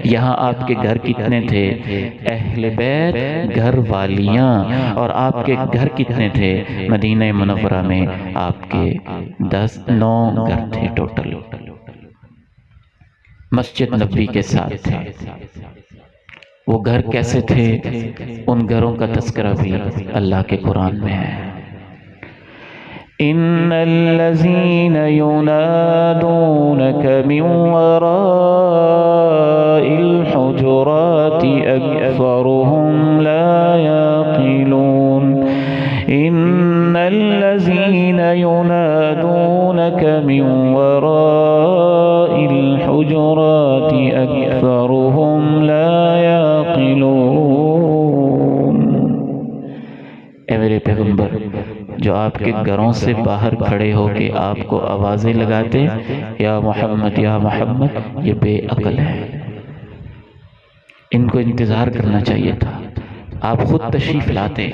یہاں آپ کے گھر کتنے تھے؟ اہل بیت گھر والیاں. اور آپ کے گھر کتنے تھے؟ مدینہ منورہ میں آپ کے 9 گھر تھے ٹوٹل. مسجد نبوی کے ساتھ تھے. وہ گھر کیسے تھے؟ ان گھروں کا تذکرہ بھی اللہ کے قرآن میں ہے. ان الذین ینادونک من وراء الحجرات اکثرهم لا یعقلون. ان الذین ینادونک من وراء الحجرات اکثرهم لا یعقلون. اے میرے پیغمبر، جو آپ کے گھروں سے باہر کھڑے ہو کے آپ کو آوازیں لگاتے یا محمد یا محمد، یہ بے عقل ہے. ان کو انتظار کرنا چاہیے تھا. آپ خود تشریف لاتے،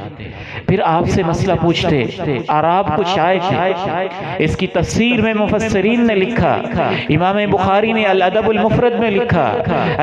پھر آپ سے مسئلہ پوچھتے اور آپ کچھ آئے تھے. اس کی تفسیر میں مفسرین نے لکھا، امام بخاری نے الادب المفرد میں لکھا،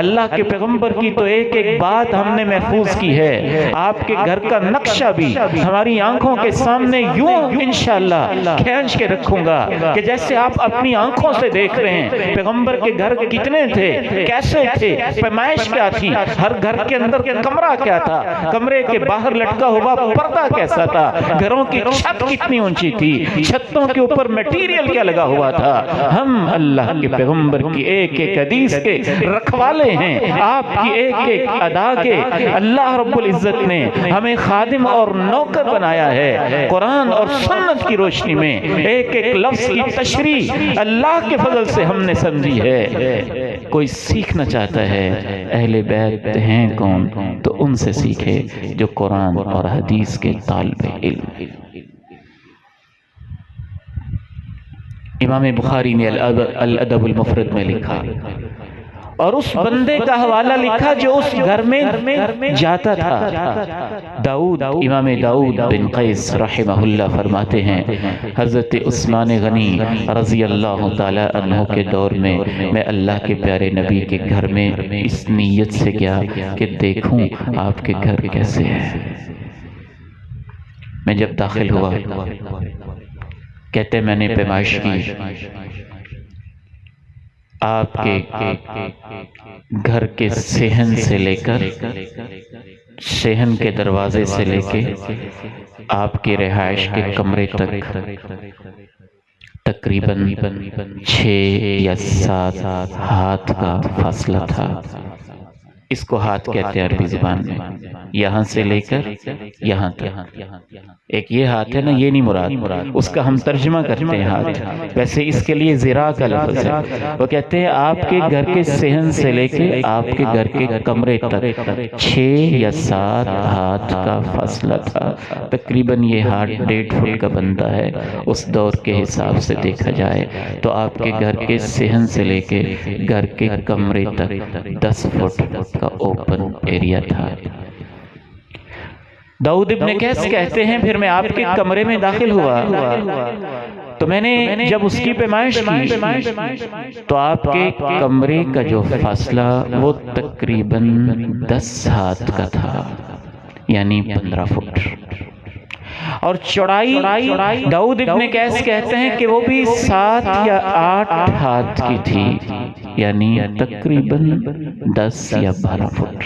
اللہ کے پیغمبر کی تو ایک ایک بات ہم نے محفوظ کی ہے. آپ کے گھر کا نقشہ بھی ہماری آنکھوں کے سامنے یوں انشاءاللہ کھینچ کے رکھوں گا کہ جیسے آپ اپنی آنکھوں سے دیکھ رہے ہیں. پیغمبر کے گھر کتنے تھے، کیسے تھے، پیمائش کیا تھی، ہر گھر کے اندر کمرہ کیا تھا، کمرے کے باہر لٹکا ہوا پردہ کیسا تھا، گھروں کی چھت کتنی اونچی تھی، چھتوں کے اوپر میٹیریل کیا لگا ہوا تھا. ہم اللہ کے پیغمبر کی ایک ایک حدیث کے رکھوالے ہیں، آپ کی ایک ایک ادا کے. اللہ رب العزت نے ہمیں خادم اور نوکر بنایا ہے. قرآن اور سنت کی روشنی میں ایک ایک لفظ کی تشریح اللہ کے فضل سے ہم نے سمجھی ہے. کوئی سیکھنا چاہتا ہے اہل بیت ہیں کون، تو ان سے سیکھے جو قرآن اور حدیث کے طالب علم. امام بخاری نے الادب المفرد میں لکھا اور اس بندے کا حوالہ لکھا جو اس گھر میں جاتا تھا. داؤد، امام داؤد بن قیس رحمہ اللہ فرماتے ہیں، حضرت عثمان غنی رضی اللہ تعالی عنہ کے دور میں میں اللہ کے پیارے نبی کے گھر میں اس نیت سے گیا کہ دیکھوں آپ کے گھر کیسے ہے. میں جب داخل ہوا، کہتے میں نے پیمائش کی، آپ کے گھر کے صحن سے لے کر صحن کے دروازے سے لے کے آپ کی رہائش کے کمرے تک تقریباً 6 یا 7 ہاتھ کا فاصلہ تھا. اس کو ہاتھ کہتے ہیں عربی زبان میں، یہاں سے لے کر یہاں تک. ایک یہ ہاتھ ہے نا، یہ نہیں مراد، اس کا ہم ترجمہ کرتے ہیں ہاتھ، ویسے اس کے لیے ذراع کا لفظ ہے. وہ کہتے ہیں آپ کے گھر کے صحن سے لے کے آپ کے گھر کے کمرے تک 6 یا 7 ہاتھ کا فاصلہ تھا. تقریباً یہ ہاتھ 1.5 فٹ کا بنتا ہے. اس دور کے حساب سے دیکھا جائے تو آپ کے گھر کے صحن سے لے کے گھر کے کمرے تک 10 فٹ کا اوپن ایریا تھا. داؤد ابن قیس کہتے ہیں پھر میں آپ کے کمرے میں داخل ہوا تو میں نے جب اس کی پیمائش کی تو آپ کے کمرے کا جو فاصلہ وہ تقریباً 10 ہاتھ کا تھا، یعنی 15 فٹ. اور چوڑائی داؤد ابن قیس کہتے ہیں کہ وہ بھی 7 یا 8 ہاتھ کی تھی، یعنی تقریباً 10 یا 12 فٹ.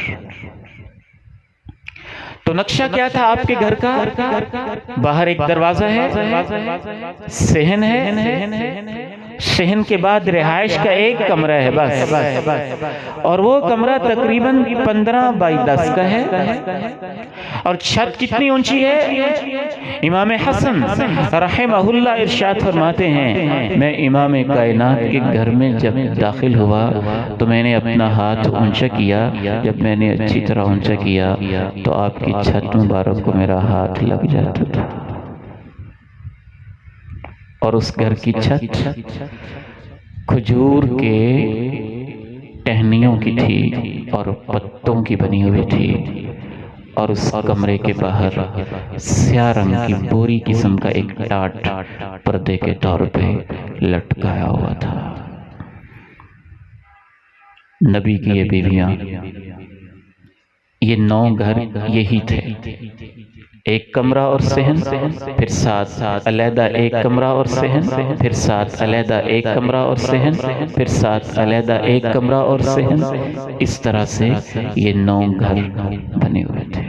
تو نقشہ کیا تھا آپ کے گھر کا؟ باہر ایک دروازہ ہے، صحن ہے، صحن کے بعد رہائش کا ایک کمرہ ہے بس، اور وہ کمرہ تقریباً 15 بائی 10 کا ہے. اور چھت کتنی اونچی ہے؟ امام حسن رحمہ اللہ ارشاد فرماتے ہیں، میں امام کائنات کے گھر میں جب داخل ہوا تو میں نے اپنا ہاتھ اونچا کیا. جب میں نے اچھی طرح اونچا کیا تو آپ کی چھت مبارک کو میرا ہاتھ لگ جاتا تھا. اور اس گھر کی چھت کھجور کے ٹہنیوں کی تھی اور پتوں کی بنی ہوئی تھی، اور اس کمرے کے باہر سیاہ رنگ کی بوری قسم کا ایک ٹاٹ پردے کے طور پہ لٹکایا ہوا تھا. نبی کی یہ بیویاں، یہ 9 گھر یہی تھے، ایک کمرہ اور صحن، پھر 7 علیحدہ ایک کمرہ اور صحن، پھر 7 علیحدہ ایک کمرہ اور صحن، پھر 7 علیحدہ ایک کمرہ اور صحن، اس طرح سے یہ 9 گھر بنے ہوئے تھے۔